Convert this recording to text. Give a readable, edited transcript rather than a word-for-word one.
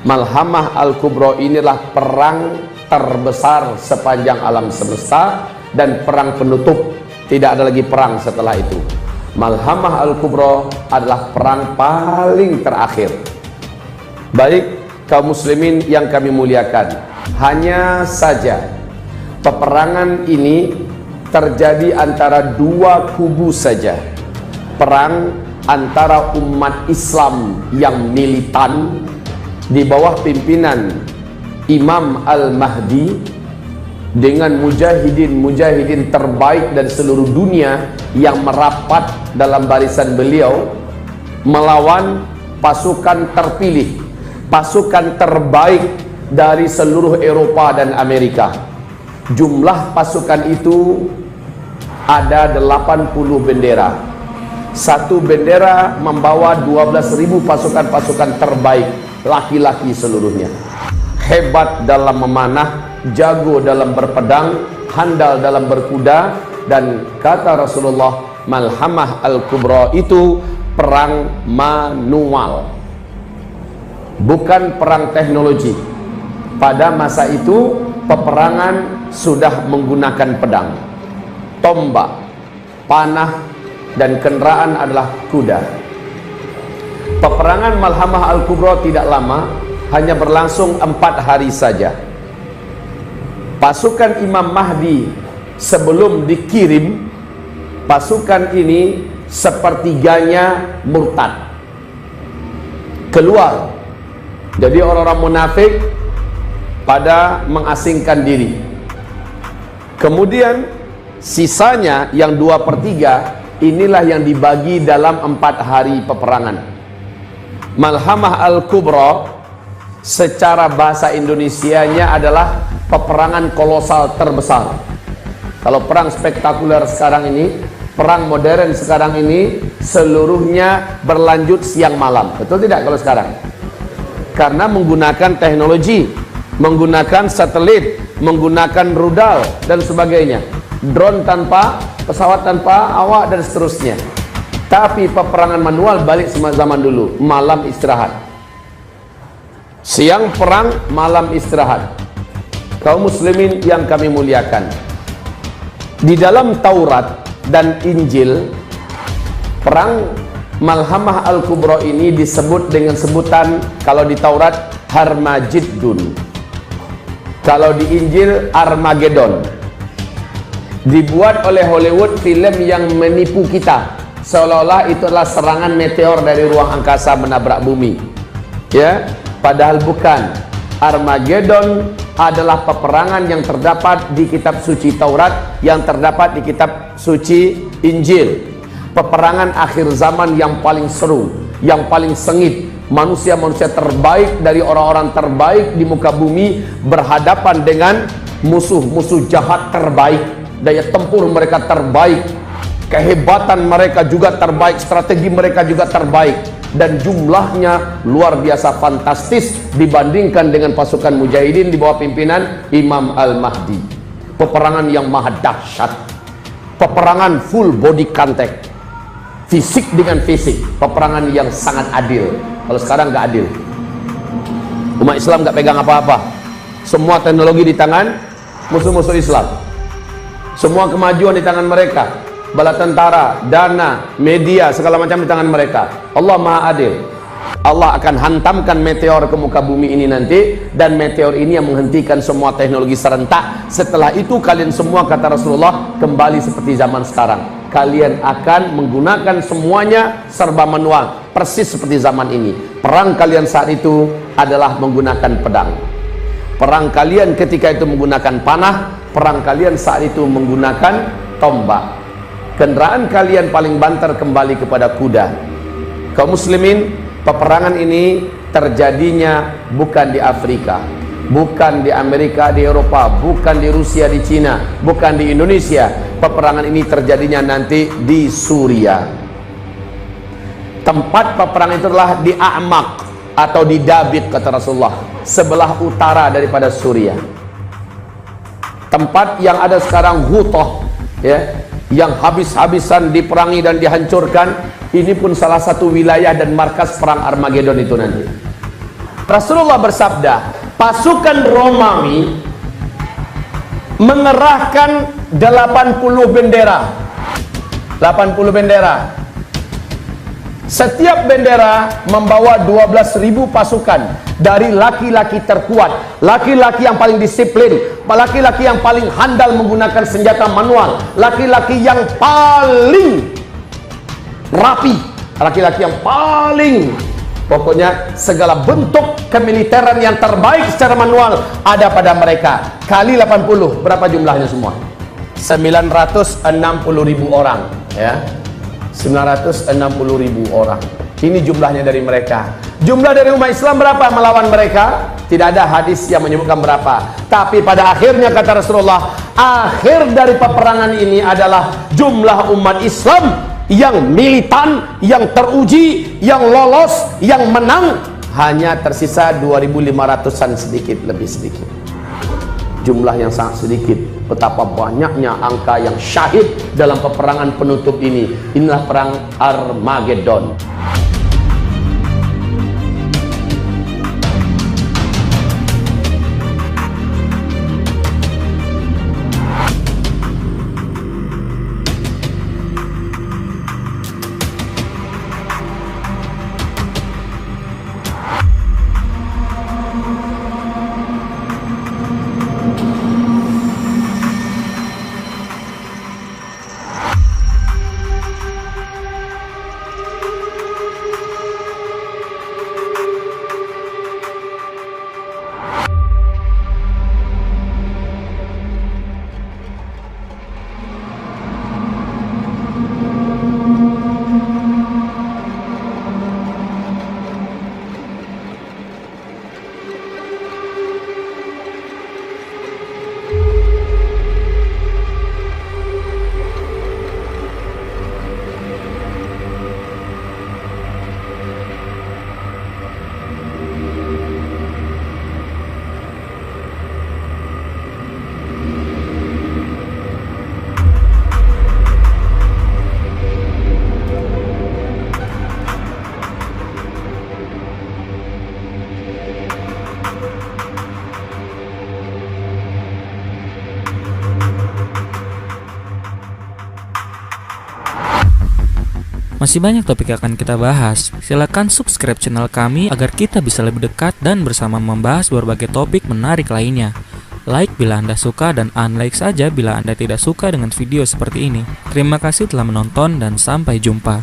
Malhamah Al-Kubra inilah perang terbesar sepanjang alam semesta dan perang penutup. Tidak ada lagi perang setelah itu. Malhamah Al-Kubra adalah perang paling terakhir. Baik kaum muslimin yang kami muliakan, hanya saja peperangan ini terjadi antara dua kubu saja. Perang antara umat Islam yang militan di bawah pimpinan Imam Al-Mahdi dengan mujahidin terbaik dari seluruh dunia yang merapat dalam barisan beliau melawan pasukan terpilih, pasukan terbaik dari seluruh Eropa dan Amerika. Jumlah pasukan itu ada 80 bendera. Satu bendera membawa 12.000 pasukan-pasukan terbaik, laki-laki seluruhnya. Hebat dalam memanah, jago dalam berpedang, handal dalam berkuda, dan kata Rasulullah, Malhamah Al-Kubra itu perang manual, bukan perang teknologi. Pada masa itu peperangan sudah menggunakan pedang, tombak, panah, dan kendaraan adalah kuda. Peperangan Malhamah Al-Kubra tidak lama, hanya berlangsung 4 hari saja. Pasukan Imam Mahdi sebelum dikirim, pasukan ini sepertiganya murtad, keluar. Jadi orang-orang munafik pada mengasingkan diri. Kemudian sisanya yang 2/3 inilah yang dibagi dalam 4 hari peperangan. Malhamah Al-Kubra secara bahasa Indonesianya adalah peperangan kolosal terbesar. Kalau perang spektakuler sekarang ini, perang modern sekarang ini, seluruhnya berlanjut siang malam. Betul tidak kalau sekarang? Karena menggunakan teknologi, menggunakan satelit, menggunakan rudal dan sebagainya, drone tanpa, pesawat tanpa awak dan seterusnya. Tapi peperangan manual balik zaman dulu, malam istirahat. Siang perang, malam istirahat. Kaum muslimin yang kami muliakan, di dalam Taurat dan Injil, perang Malhamah Al-Kubra ini disebut dengan sebutan, kalau di Taurat Harmajiddun, kalau di Injil Armageddon. Dibuat oleh Hollywood film yang menipu kita, seolah-olah itu adalah serangan meteor dari ruang angkasa menabrak bumi, ya, padahal bukan. Armageddon adalah peperangan yang terdapat di kitab suci Taurat, yang terdapat di kitab suci Injil. Peperangan akhir zaman yang paling seru, yang paling sengit. Manusia-manusia terbaik dari orang-orang terbaik di muka bumi berhadapan dengan musuh-musuh jahat terbaik. Daya tempur mereka terbaik, kehebatan mereka juga terbaik, strategi mereka juga terbaik, dan jumlahnya luar biasa fantastis dibandingkan dengan pasukan mujahidin di bawah pimpinan Imam Al-Mahdi. Peperangan yang maha dahsyat, peperangan full body contact, fisik dengan fisik, peperangan yang sangat adil. Kalau sekarang nggak adil, umat Islam nggak pegang apa-apa, semua teknologi di tangan musuh-musuh Islam, semua kemajuan di tangan mereka, bala tentara, dana, media, segala macam di tangan mereka. Allah Maha Adil. Allah akan hantamkan meteor ke muka bumi ini nanti, dan meteor ini yang menghentikan semua teknologi serentak. Setelah itu kalian semua, kata Rasulullah, kembali seperti zaman sekarang. Kalian akan menggunakan semuanya serba manual, persis seperti zaman ini. Perang kalian saat itu adalah menggunakan pedang. Perang kalian ketika itu menggunakan panah. Perang kalian saat itu menggunakan tombak. Kendaraan kalian paling banter kembali kepada kuda. Kaum muslimin, peperangan ini terjadinya bukan di Afrika, bukan di Amerika, di Eropa, bukan di Rusia, di Cina, bukan di Indonesia. Peperangan ini terjadinya nanti di Suriah. Tempat peperangan itu adalah di A'maq atau di Dabit, kata Rasulullah, sebelah utara daripada Suriah. Tempat yang ada sekarang Ghutah, ya, yang habis-habisan diperangi dan dihancurkan, Ini pun salah satu wilayah dan markas perang Armageddon itu nanti. Rasulullah bersabda, pasukan Romawi mengerahkan 80 bendera. 80 bendera. Setiap bendera membawa 12.000 pasukan dari laki-laki terkuat, laki-laki yang paling disiplin, laki-laki yang paling handal menggunakan senjata manual, laki-laki yang paling rapi, laki-laki yang paling, pokoknya segala bentuk kemiliteran yang terbaik secara manual ada pada mereka. Kali 80, berapa jumlahnya semua? 960.000 orang, ya. 960.000 orang. Ini jumlahnya dari mereka. Jumlah dari umat Islam berapa melawan mereka? Tidak ada hadis yang menyebutkan berapa. Tapi pada akhirnya kata Rasulullah, akhir dari peperangan ini adalah jumlah umat Islam yang militan, yang teruji, yang lolos, yang menang hanya tersisa 2.500-an, sedikit lebih sedikit. Jumlah yang sangat sedikit. Betapa banyaknya angka yang syahid dalam peperangan penutup ini. Inilah perang Armageddon. Masih banyak topik yang akan kita bahas. Silakan subscribe channel kami agar kita bisa lebih dekat dan bersama membahas berbagai topik menarik lainnya. Like bila Anda suka dan unlike saja bila Anda tidak suka dengan video seperti ini. Terima kasih telah menonton dan sampai jumpa.